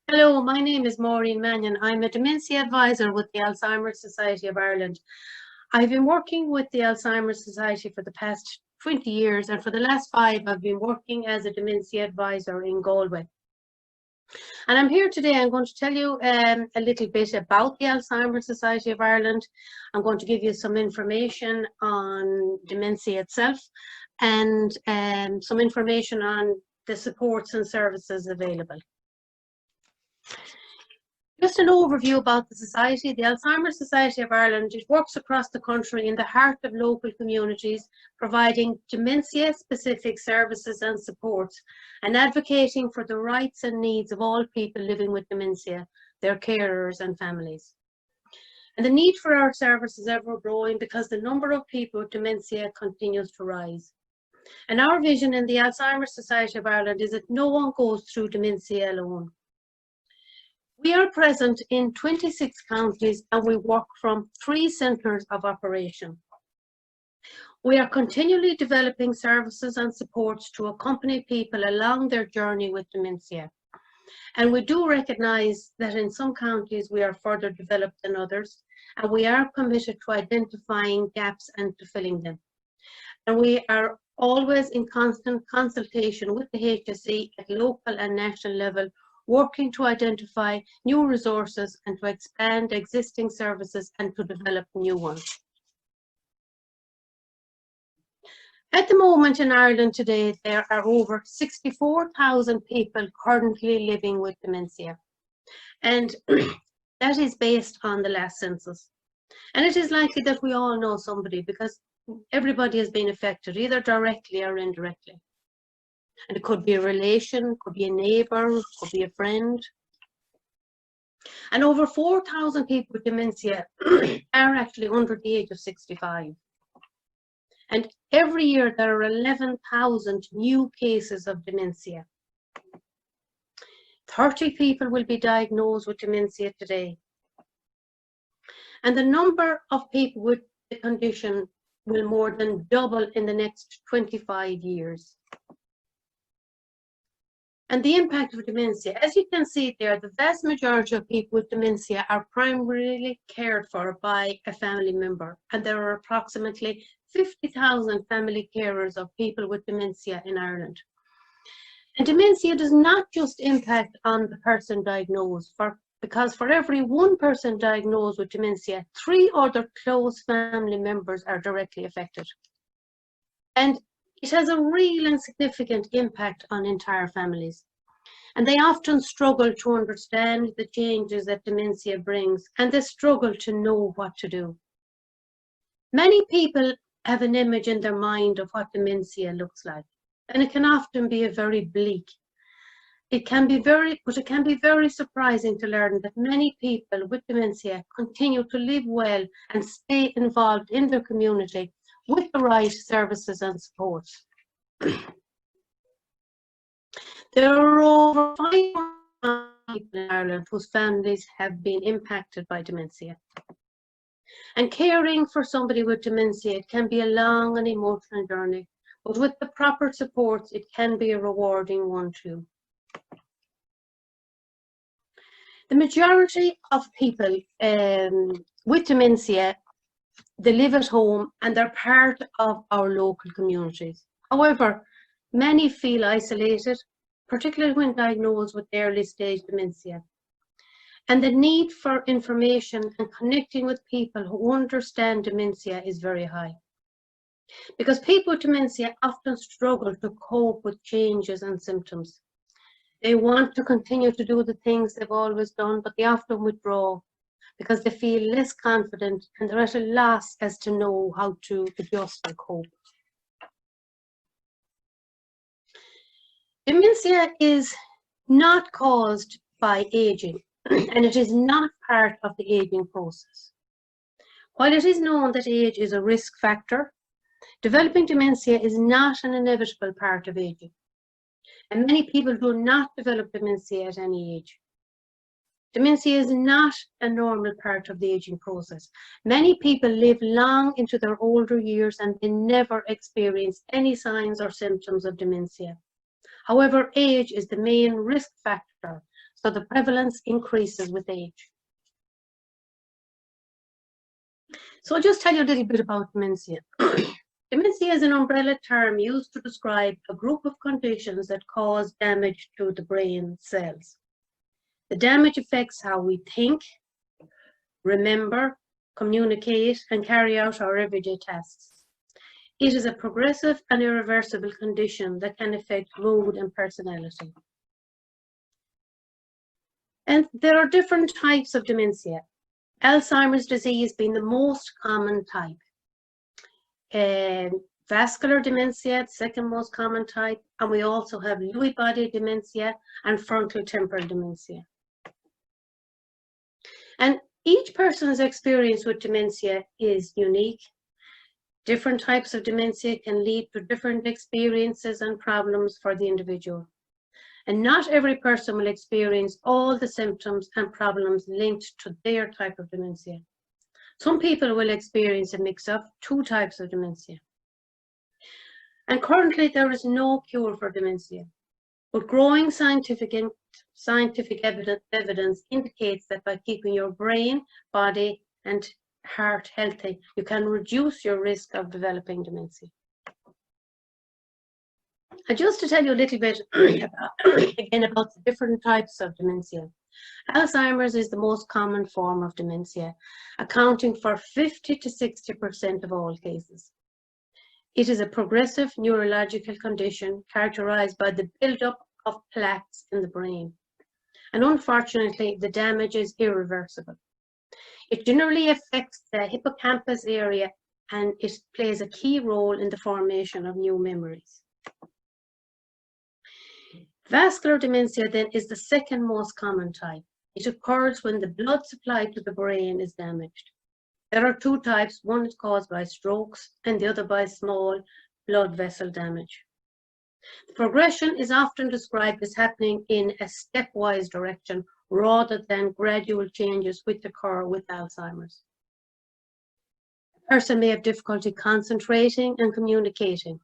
Hello, my name is Maureen Mannion. I'm a Dementia Adviser with the Alzheimer Society of Ireland. I've been working with the Alzheimer Society for the past 20 years, and for the last 5, I've been working as a Dementia Adviser in Galway. And I'm here today, I'm going to tell you a little bit about the Alzheimer Society of Ireland. I'm going to give you some information on dementia itself and some information on the supports and services available. Just an overview about the Society. The Alzheimer Society of Ireland, it works across the country in the heart of local communities, providing dementia-specific services and supports, and advocating for the rights and needs of all people living with dementia, their carers and families. And the need for our service is ever growing because the number of people with dementia continues to rise. And our vision in the Alzheimer Society of Ireland is that no one goes through dementia alone. We are present in 26 counties and we work from 3 centres of operation. We are continually developing services and supports to accompany people along their journey with dementia. And we do recognise that in some counties we are further developed than others, and we are committed to identifying gaps and to filling them. And we are always in constant consultation with the HSE at local and national level, working to identify new resources and to expand existing services and to develop new ones. At the moment in Ireland today, there are over 64,000 people currently living with dementia. And that is based on the last census. And it is likely that we all know somebody because everybody has been affected, either directly or indirectly. And it could be a relation, could be a neighbour, could be a friend. And over 4,000 people with dementia are actually under the age of 65. And every year there are 11,000 new cases of dementia. 30 people will be diagnosed with dementia today. And the number of people with the condition will more than double in the next 25 years. And the impact of dementia, as you can see there, the vast majority of people with dementia are primarily cared for by a family member. And there are approximately 50,000 family carers of people with dementia in Ireland. And dementia does not just impact on the person diagnosed, because for every one person diagnosed with dementia, 3 other close family members are directly affected. And it has a real and significant impact on entire families. And they often struggle to understand the changes that dementia brings, and they struggle to know what to do. Many people have an image in their mind of what dementia looks like, and it can often be a very bleak. It can be very surprising to learn that many people with dementia continue to live well and stay involved in their community with the right services and supports. There are over 500 people in Ireland whose families have been impacted by dementia. And caring for somebody with dementia, it can be a long and emotional journey, but with the proper supports, it can be a rewarding one too. The majority of people with dementia, they live at home and they're part of our local communities. However, many feel isolated, particularly when diagnosed with early stage dementia. And the need for information and connecting with people who understand dementia is very high. Because people with dementia often struggle to cope with changes and symptoms. They want to continue to do the things they've always done, but they often withdraw because they feel less confident and they're at a loss as to know how to adjust and cope. Dementia is not caused by aging, and it is not part of the aging process. While it is known that age is a risk factor, developing dementia is not an inevitable part of aging. And many people do not develop dementia at any age. Dementia is not a normal part of the aging process. Many people live long into their older years and they never experience any signs or symptoms of dementia. However, age is the main risk factor. so the prevalence increases with age. So I'll just tell you a little bit about dementia. Dementia is an umbrella term used to describe a group of conditions that cause damage to the brain cells. The damage affects how we think, remember, communicate, and carry out our everyday tasks. It is a progressive and irreversible condition that can affect mood and personality. And there are different types of dementia. Alzheimer's disease being the most common type. Vascular dementia, the second most common type, and we also have Lewy body dementia and frontal temporal dementia. And each person's experience with dementia is unique. Different types of dementia can lead to different experiences and problems for the individual. And not every person will experience all the symptoms and problems linked to their type of dementia. Some people will experience a mix of two types of dementia. And currently there is no cure for dementia, but growing scientific evidence indicates that by keeping your brain, body and heart healthy, you can reduce your risk of developing dementia. And just to tell you a little bit about the different types of dementia. Alzheimer's is the most common form of dementia, accounting for 50 to 60% of all cases. It is a progressive neurological condition characterized by the buildup of plaques in the brain. And unfortunately, the damage is irreversible. It generally affects the hippocampus area and it plays a key role in the formation of new memories. Vascular dementia then is the second most common type. It occurs when the blood supply to the brain is damaged. There are two types, one is caused by strokes and the other by small blood vessel damage. The progression is often described as happening in a stepwise direction rather than gradual changes which occur with Alzheimer's. A person may have difficulty concentrating and communicating,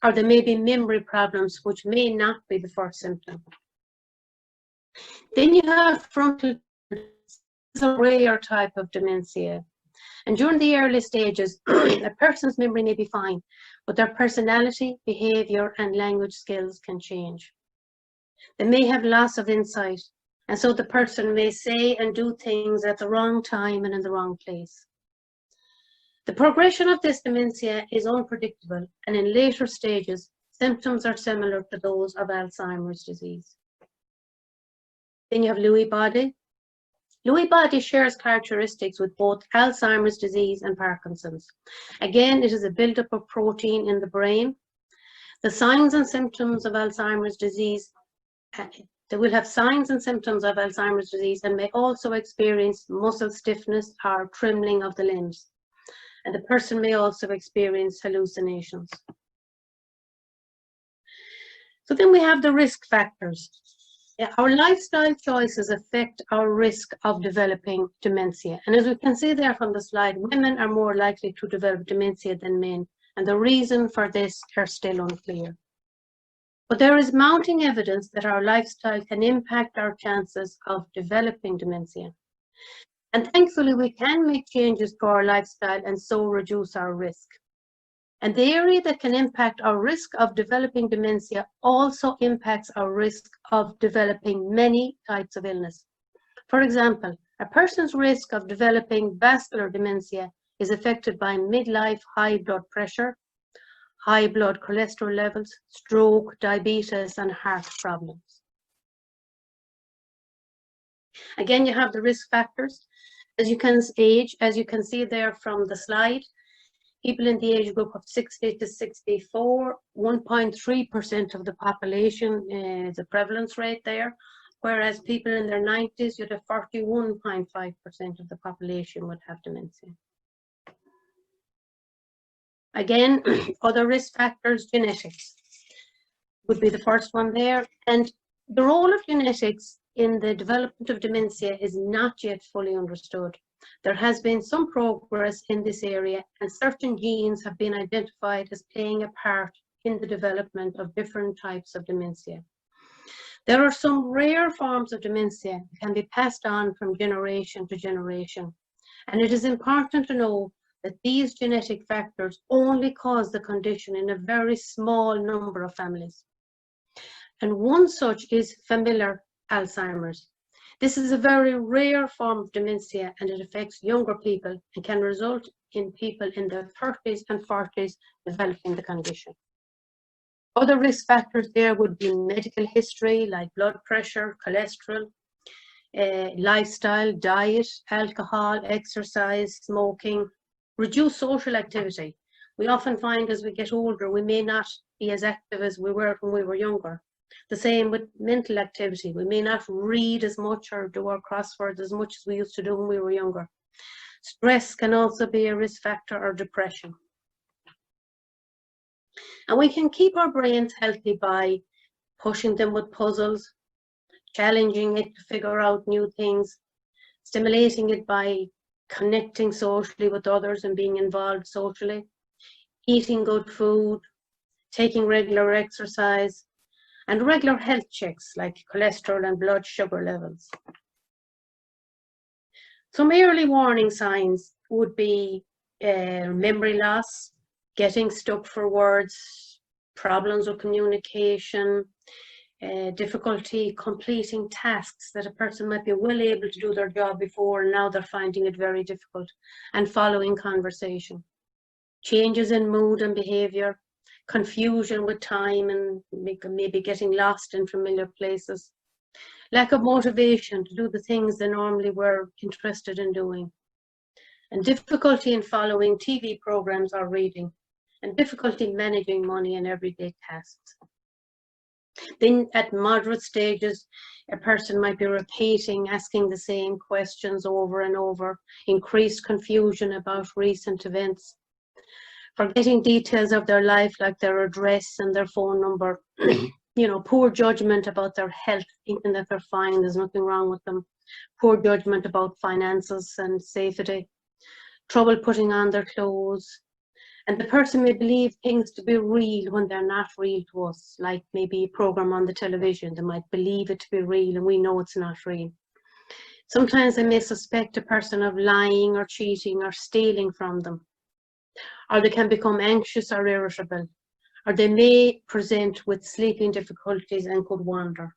or there may be memory problems which may not be the first symptom. Then you have frontal, this is a rare type of dementia. And during the early stages, a person's memory may be fine, but their personality, behavior, and language skills can change. They may have loss of insight, and so the person may say and do things at the wrong time and in the wrong place. The progression of this dementia is unpredictable, and in later stages, symptoms are similar to those of Alzheimer's disease. Then you have Lewy body. Lewy body shares characteristics with both Alzheimer's disease and Parkinson's. Again, it is a buildup of protein in the brain. The signs and symptoms of Alzheimer's disease, they will have signs and symptoms of Alzheimer's disease and may also experience muscle stiffness or trembling of the limbs. And the person may also experience hallucinations. So then we have the risk factors. Our lifestyle choices affect our risk of developing dementia. And as we can see there from the slide, women are more likely to develop dementia than men. And the reason for this are still unclear. But there is mounting evidence that our lifestyle can impact our chances of developing dementia. And thankfully, we can make changes to our lifestyle and so reduce our risk. And the area that can impact our risk of developing dementia also impacts our risk of developing many types of illness. For example, a person's risk of developing vascular dementia is affected by midlife high blood pressure, high blood cholesterol levels, stroke, diabetes, and heart problems. Again, you have the risk factors. As you can see there from the slide, people in the age group of 60 to 64, 1.3% of the population is the prevalence rate there, whereas people in their 90s, you'd have 41.5% of the population would have dementia. Again, other risk factors, genetics would be the first one there. And the role of genetics in the development of dementia is not yet fully understood. There has been some progress in this area, and certain genes have been identified as playing a part in the development of different types of dementia. There are some rare forms of dementia that can be passed on from generation to generation, and it is important to know that these genetic factors only cause the condition in a very small number of families. And one such is familial Alzheimer's. This is a very rare form of dementia, and it affects younger people and can result in people in their 30s and 40s developing the condition. Other risk factors there would be medical history like blood pressure, cholesterol, lifestyle, diet, alcohol, exercise, smoking, reduced social activity. We often find as we get older, we may not be as active as we were when we were younger. The same with mental activity. We may not read as much or do our crosswords as much as we used to do when we were younger. Stress can also be a risk factor, or depression. And we can keep our brains healthy by pushing them with puzzles, challenging it to figure out new things, stimulating it by connecting socially with others and being involved socially, eating good food, taking regular exercise, and regular health checks like cholesterol and blood sugar levels. Some early warning signs would be memory loss, getting stuck for words, problems with communication, difficulty completing tasks that a person might be well able to do their job before and now they're finding it very difficult, and following conversation. Changes in mood and behaviour, confusion with time and maybe getting lost in familiar places, lack of motivation to do the things they normally were interested in doing, and difficulty in following TV programs or reading, and difficulty managing money and everyday tasks. Then at moderate stages, a person might be repeating, asking the same questions over and over, increased confusion about recent events, forgetting details of their life like their address and their phone number, poor judgment about their health, thinking that they're fine, there's nothing wrong with them, poor judgment about finances and safety, trouble putting on their clothes, and the person may believe things to be real when they're not real to us, like maybe a program on the television. They might believe it to be real and we know it's not real. Sometimes they may suspect a person of lying or cheating or stealing from them, or they can become anxious or irritable, or they may present with sleeping difficulties and could wander.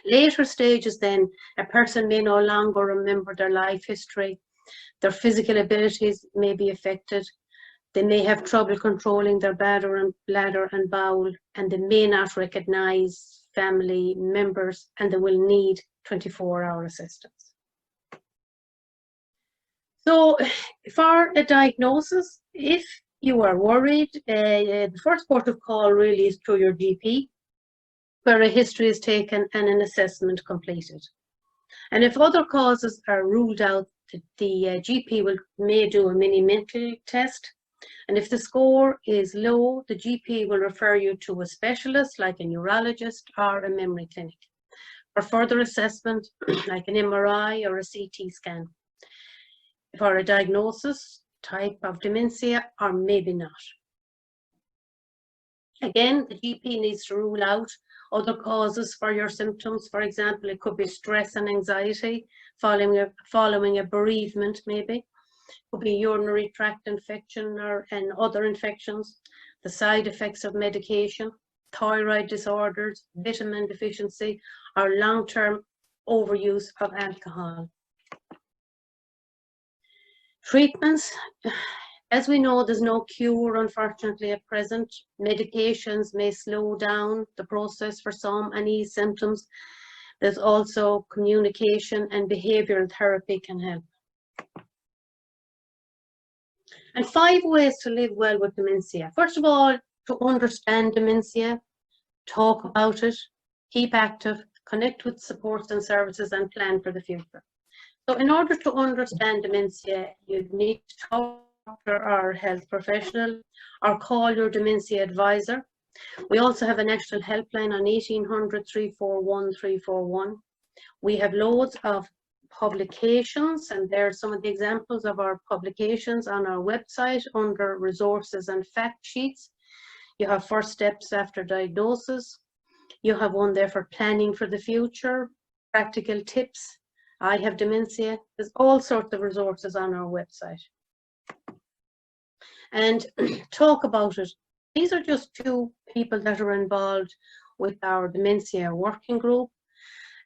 Later stages then, a person may no longer remember their life history, their physical abilities may be affected, they may have trouble controlling their bladder and bowel, and they may not recognise family members, and they will need 24-hour assistance. So for a diagnosis, if you are worried, the first port of call really is through your GP, where a history is taken and an assessment completed. And if other causes are ruled out, the GP may do a mini mental test. And if the score is low, the GP will refer you to a specialist like a neurologist or a memory clinic for further assessment like an MRI or a CT scan for a diagnosis, type of dementia, or maybe not. Again, the GP needs to rule out other causes for your symptoms. For example, it could be stress and anxiety following a bereavement, maybe. It could be urinary tract infection and other infections, the side effects of medication, thyroid disorders, vitamin deficiency, or long-term overuse of alcohol. Treatments. As we know, there's no cure, unfortunately, at present. Medications may slow down the process for some and ease symptoms. There's also communication and behavioural therapy can help. And 5 ways to live well with dementia. First of all, to understand dementia, talk about it, keep active, connect with supports and services, and plan for the future. So in order to understand dementia, you need to talk to our health professional or call your Dementia Adviser. We also have a national helpline on 1800 341 341. We have loads of publications, and there are some of the examples of our publications on our website under resources and fact sheets. You have first steps after diagnosis. You have one there for planning for the future, practical tips. I have dementia. There's all sorts of resources on our website. And talk about it. These are just two people that are involved with our dementia working group.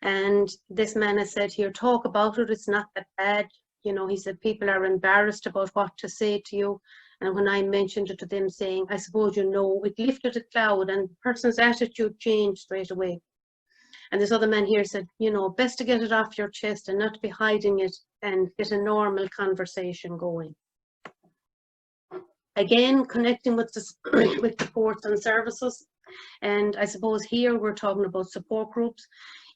And this man has said here, talk about it, it's not that bad. You know, he said people are embarrassed about what to say to you. And when I mentioned it to them saying, I suppose you know, it lifted a cloud and the person's attitude changed straight away. And this other man here said, you know, best to get it off your chest and not be hiding it and get a normal conversation going. Again, connecting with with supports and services. And I suppose here we're talking about support groups.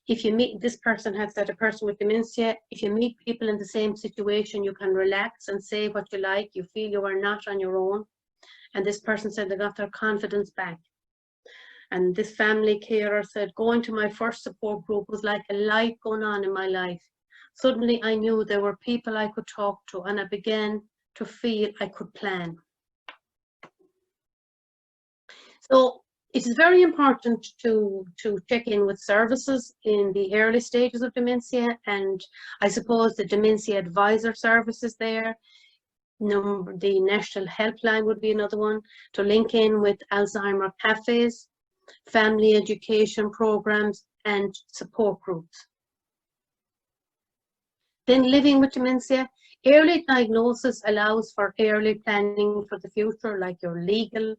If you meet, this person has said, a person with dementia, if you meet people in the same situation, you can relax and say what you like. You feel you are not on your own. And this person said they got their confidence back. And this family carer said, going to my first support group was like a light going on in my life. Suddenly I knew there were people I could talk to, and I began to feel I could plan. So it is very important to check in with services in the early stages of dementia, and I suppose the Dementia Adviser services there. The National Helpline would be another one, to link in with Alzheimer cafes, family education programs and support groups. Then living with dementia, early diagnosis allows for early planning for the future, like your legal,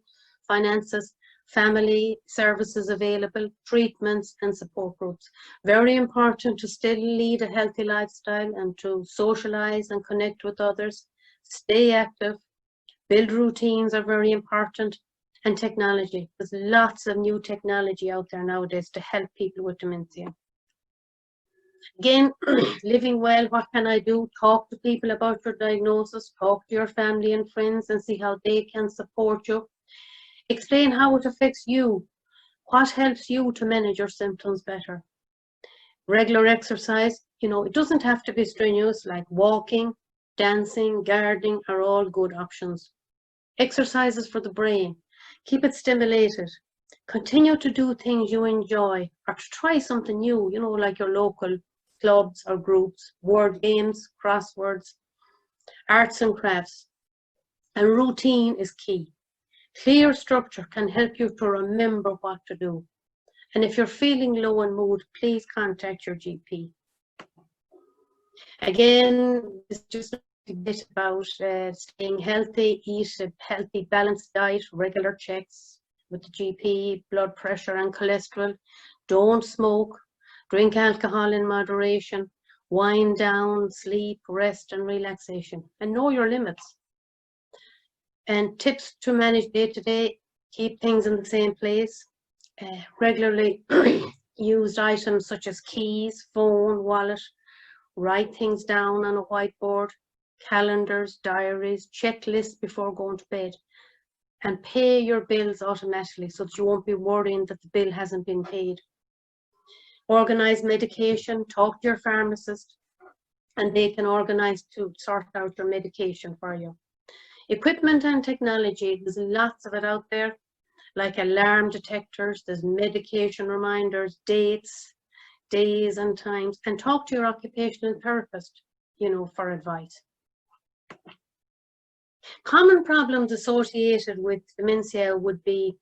finances, family services available, treatments and support groups. Very important to still lead a healthy lifestyle and to socialize and connect with others, stay active, build routines are very important, and technology. There's lots of new technology out there nowadays to help people with dementia. Again, living well, what can I do? Talk to people about your diagnosis, talk to your family and friends and see how they can support you. Explain how it affects you, what helps you to manage your symptoms better. Regular exercise, you know, it doesn't have to be strenuous, like walking, dancing, gardening are all good options. Exercises for the brain, keep it stimulated. Continue to do things you enjoy or to try something new, you know, like your local clubs or groups, word games, crosswords, arts and crafts. And routine is key. Clear structure can help you to remember what to do. And if you're feeling low in mood, please contact your GP. Again, it's just a bit about staying healthy, eat a healthy, balanced diet, regular checks with the GP, blood pressure and cholesterol. Don't smoke, drink alcohol in moderation, wind down, sleep, rest and relaxation, and know your limits. And tips to manage day-to-day, keep things in the same place. Regularly used items such as keys, phone, wallet, write things down on a whiteboard, calendars, diaries, checklists before going to bed, and pay your bills automatically so that you won't be worrying that the bill hasn't been paid. Organise medication, talk to your pharmacist, and they can organise to sort out your medication for you. Equipment and technology, there's lots of it out there, like alarm detectors, there's medication reminders, dates, days and times, and talk to your occupational therapist, you know, for advice. Common problems associated with dementia would be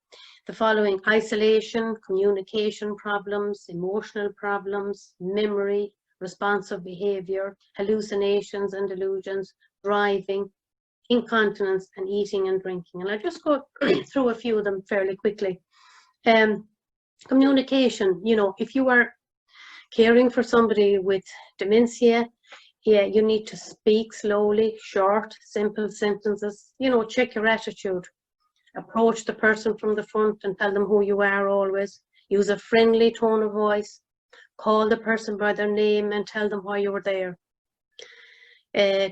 the following: isolation, communication problems, emotional problems, memory, responsive behavior, hallucinations and delusions, driving, incontinence, and eating and drinking. And I'll just go through a few of them fairly quickly. Communication, you know, if you are caring for somebody with dementia, yeah, you need to speak slowly, short, simple sentences, you know, check your attitude. Approach the person from the front and tell them who you are always. Use a friendly tone of voice. Call the person by their name and tell them why you were there.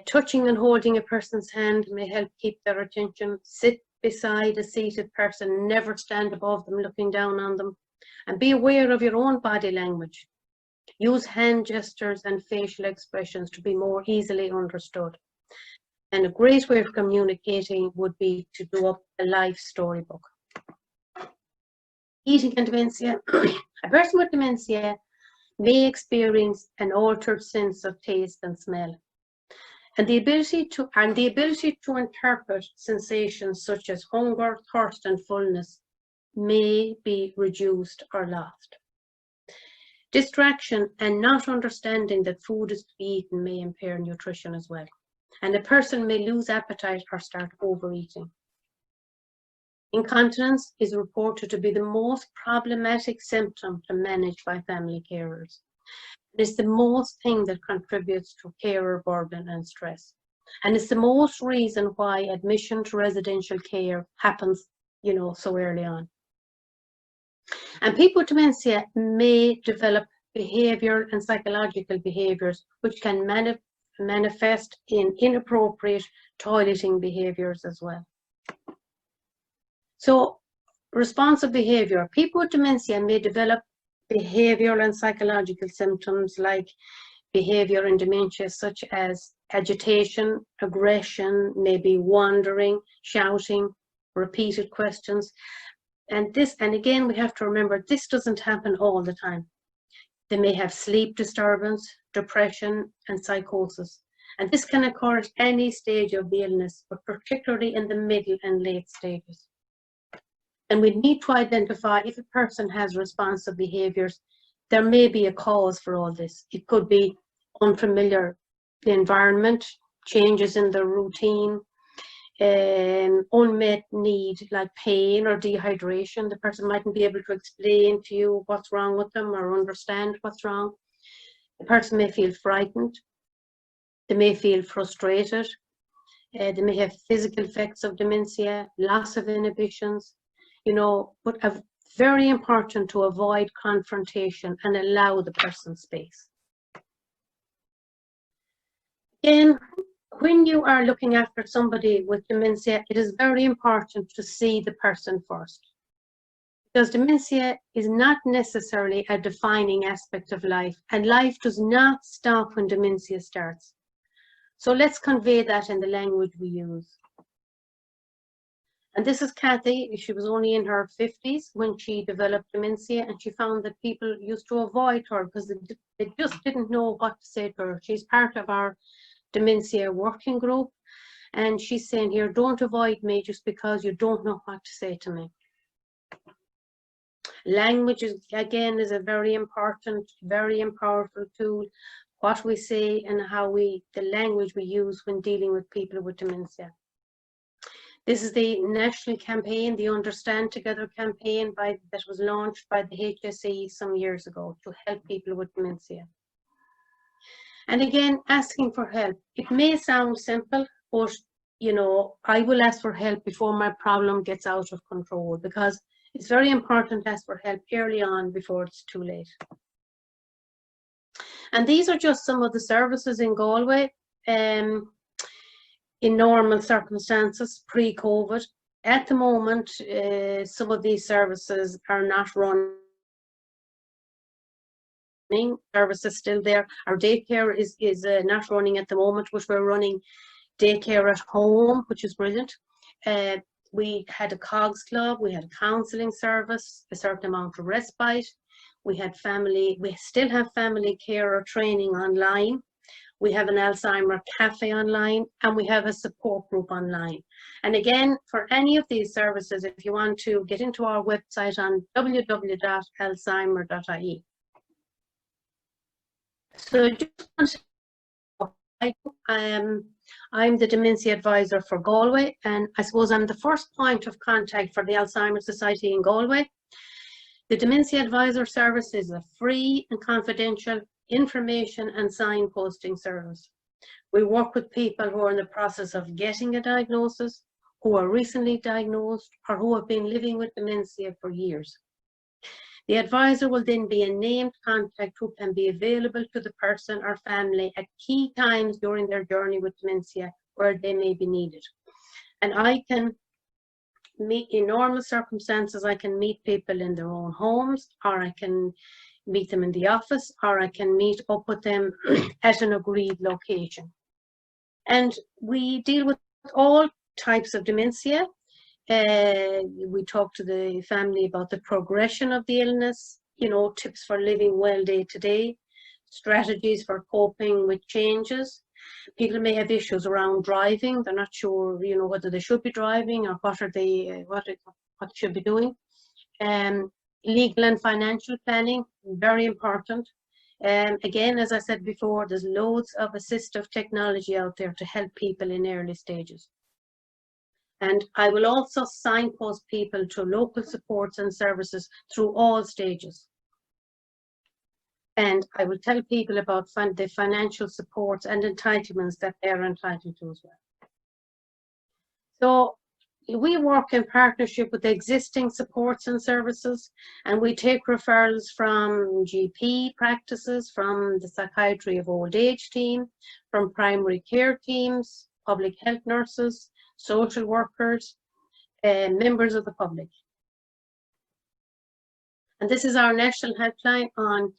Touching and holding a person's hand may help keep their attention. Sit beside a seated person, never stand above them looking down on them, and be aware of your own body language. Use hand gestures and facial expressions to be more easily understood. And a great way of communicating would be to do up a life storybook. Eating and dementia. A person with dementia may experience an altered sense of taste and smell, and the ability to interpret sensations such as hunger, thirst, and fullness may be reduced or lost. Distraction and not understanding that food is to be eaten may impair nutrition as well, and a person may lose appetite or start overeating. Incontinence is reported to be the most problematic symptom to manage by family carers. It is the most thing that contributes to carer burden and stress. And it's the most reason why admission to residential care happens, so early on. And people with dementia may develop behavioural and psychological behaviours which can manifest in inappropriate toileting behaviours as well. So, responsive behaviour. People with dementia may develop behavioural and psychological symptoms like behaviour in dementia, such as agitation, aggression, maybe wandering, shouting, repeated questions. And again, we have to remember, this doesn't happen all the time. They may have sleep disturbance, depression, and psychosis. And this can occur at any stage of the illness, but particularly in the middle and late stages. And we need to identify if a person has responsive behaviours. There may be a cause for all this. It could be unfamiliar environment, changes in the routine, unmet need like pain or dehydration. The person mightn't be able to explain to you what's wrong with them or understand what's wrong. The person may feel frightened. They may feel frustrated. They may have physical effects of dementia, loss of inhibitions. But very important to avoid confrontation and allow the person space. Again, when you are looking after somebody with dementia, it is very important to see the person first. Because dementia is not necessarily a defining aspect of life, and life does not stop when dementia starts. So let's convey that in the language we use. And this is Kathy. She was only in her 50s when she developed dementia, and she found that people used to avoid her because they just didn't know what to say to her. She's part of our dementia working group, and she's saying here, don't avoid me just because you don't know what to say to me. Language is a very important, very powerful tool. What we say and the language we use when dealing with people with dementia. This is the national campaign, the Understand Together campaign that was launched by the HSE some years ago to help people with dementia. And again, asking for help. It may sound simple, but I will ask for help before my problem gets out of control, because it's very important to ask for help early on before it's too late. And these are just some of the services in Galway. In normal circumstances, pre-COVID. At the moment, some of these services are not running. Services still there. Our daycare is not running at the moment, but we're running daycare at home, which is brilliant. We had a COGS club, we had a counselling service, a certain amount of respite. We still have family carer training online. We have an Alzheimer cafe online, and we have a support group online. And again, for any of these services, if you want to get into our website on www.alzheimer.ie. So I'm the Dementia Adviser for Galway, and I suppose I'm the first point of contact for the Alzheimer Society in Galway. The Dementia Adviser service is a free and confidential information and signposting service. We work with people who are in the process of getting a diagnosis, who are recently diagnosed, or who have been living with dementia for years. The advisor will then be a named contact who can be available to the person or family at key times during their journey with dementia where they may be needed. And I can meet, in normal circumstances, I can meet people in their own homes, or I can meet them in the office, or I can meet up with them at an agreed location. And we deal with all types of dementia. We talk to the family about the progression of the illness, you know, tips for living well day to day, strategies for coping with changes. People may have issues around driving. They're not sure, you know, whether they should be driving or what are they, what they should be doing. Legal and financial planning, very important. Again, as I said before, there's loads of assistive technology out there to help people in early stages. And I will also signpost people to local supports and services through all stages. And I will tell people about the financial supports and entitlements that they're entitled to as well. So we work in partnership with existing supports and services, and we take referrals from GP practices, from the psychiatry of old age team, from primary care teams, public health nurses, social workers, members of the public. And this is our national helpline on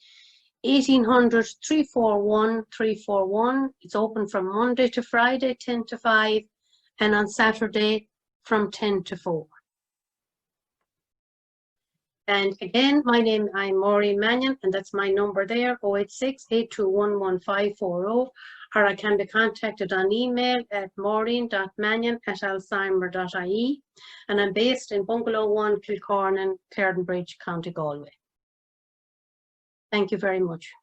1800 341 341. It's open from Monday to Friday, 10 to 5, and on Saturday from 10 to 4. And again, I'm Maureen Mannion, and that's my number there, 086 821 1540, or I can be contacted on email at maureen.mannion@alzheimer.ie, and I'm based in Bungalow 1, Kilcornan, Claredon Bridge, County Galway. Thank you very much.